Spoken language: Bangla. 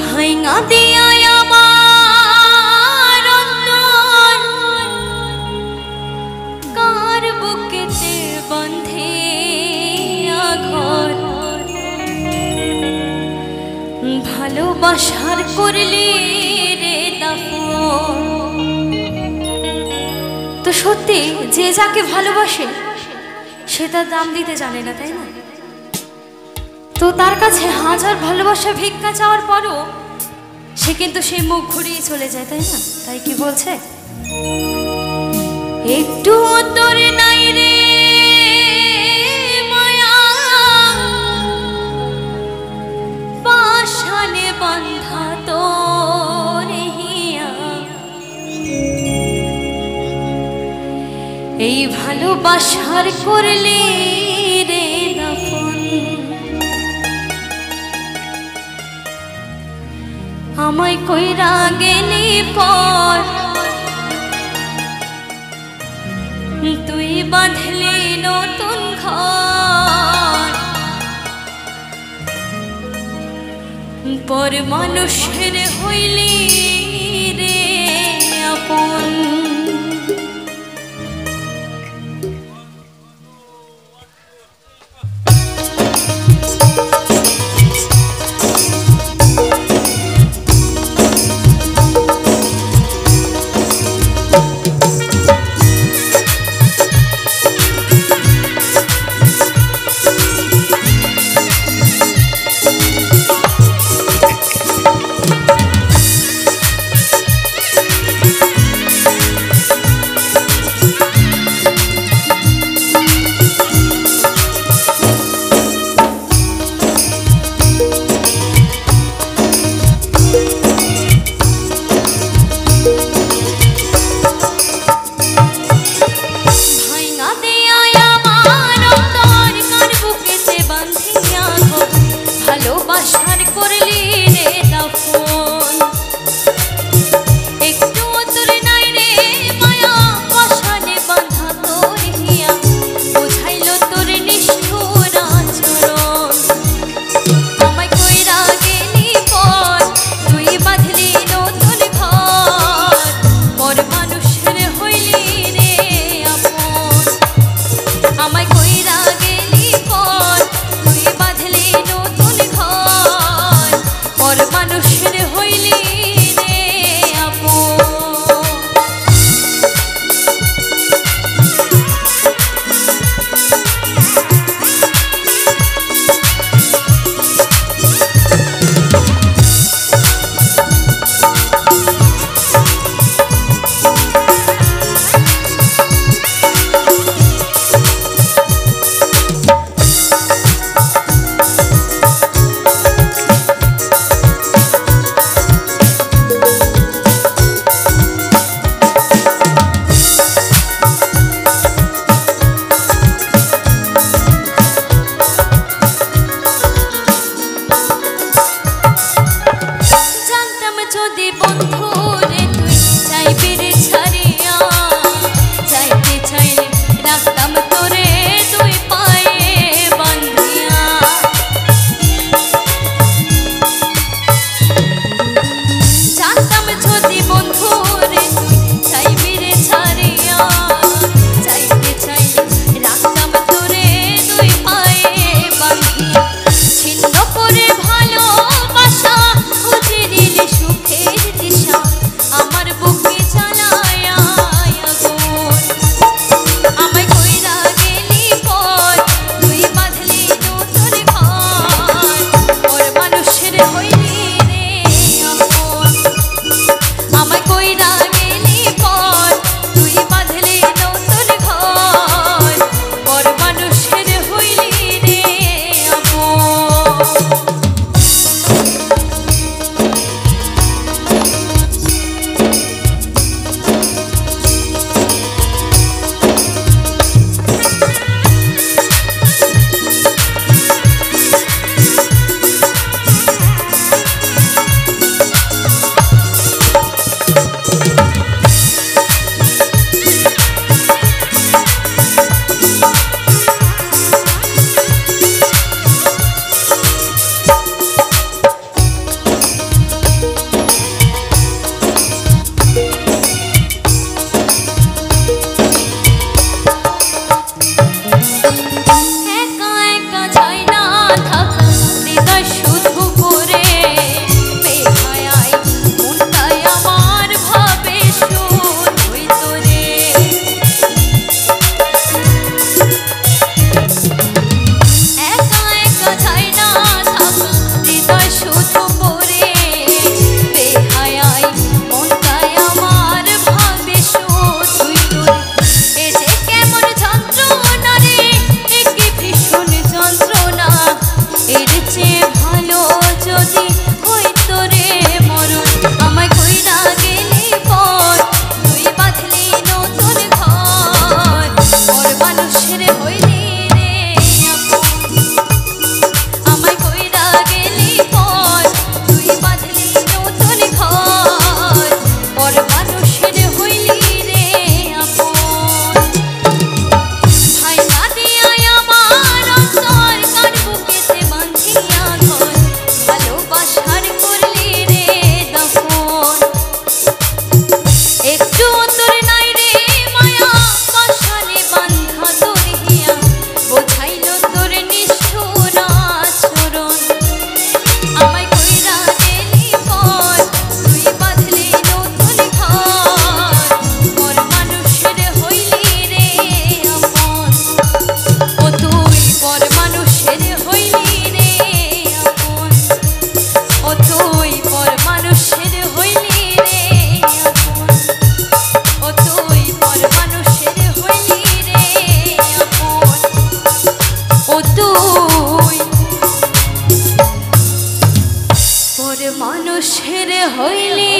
ভাঙা দিয়া আমার অন্তর কার বুকেতে বন্ধে ঘর ভালোবাসার করলে রে দাফন। তো সত্যি যে যাকে ভালোবাসে সে তার দাম দিতে জানে না, তাই না? তো তার কাছে হাজার ভালোবাসা ভিক্ষা চাওয়ার পরও সে কিন্তু সেই মুখ ঘুরিয়ে চলে যায়, তাই না? তাই কি বলছে, একটু তোর নাই রে মায়া পাশানে বাঁধা তোর হিয়া, এই ভালোবাসার করলে রে দাফন। আমায় কইরা গেলি পর তুই বাঁধলি নতুন ঘর, পর মানুষের হইলি রে আপন। ভালোবাসার করলি রে দাফন, একটু তোর নাই রে মায়া পাশানে বাঁধা তোর হিয়া, বুঝাইলো তোর নিষ্ঠুর আচরণ। আমায় কইরা গেলি পর তুই বাঁধলি নতুন ঘর, পর মানুষের হইলি রে আপন। আমায় কইরা গেলি পর তুই বাঁধলি নতুন ঘর, পর মানুষের হইলি ওর মানুষের হইলে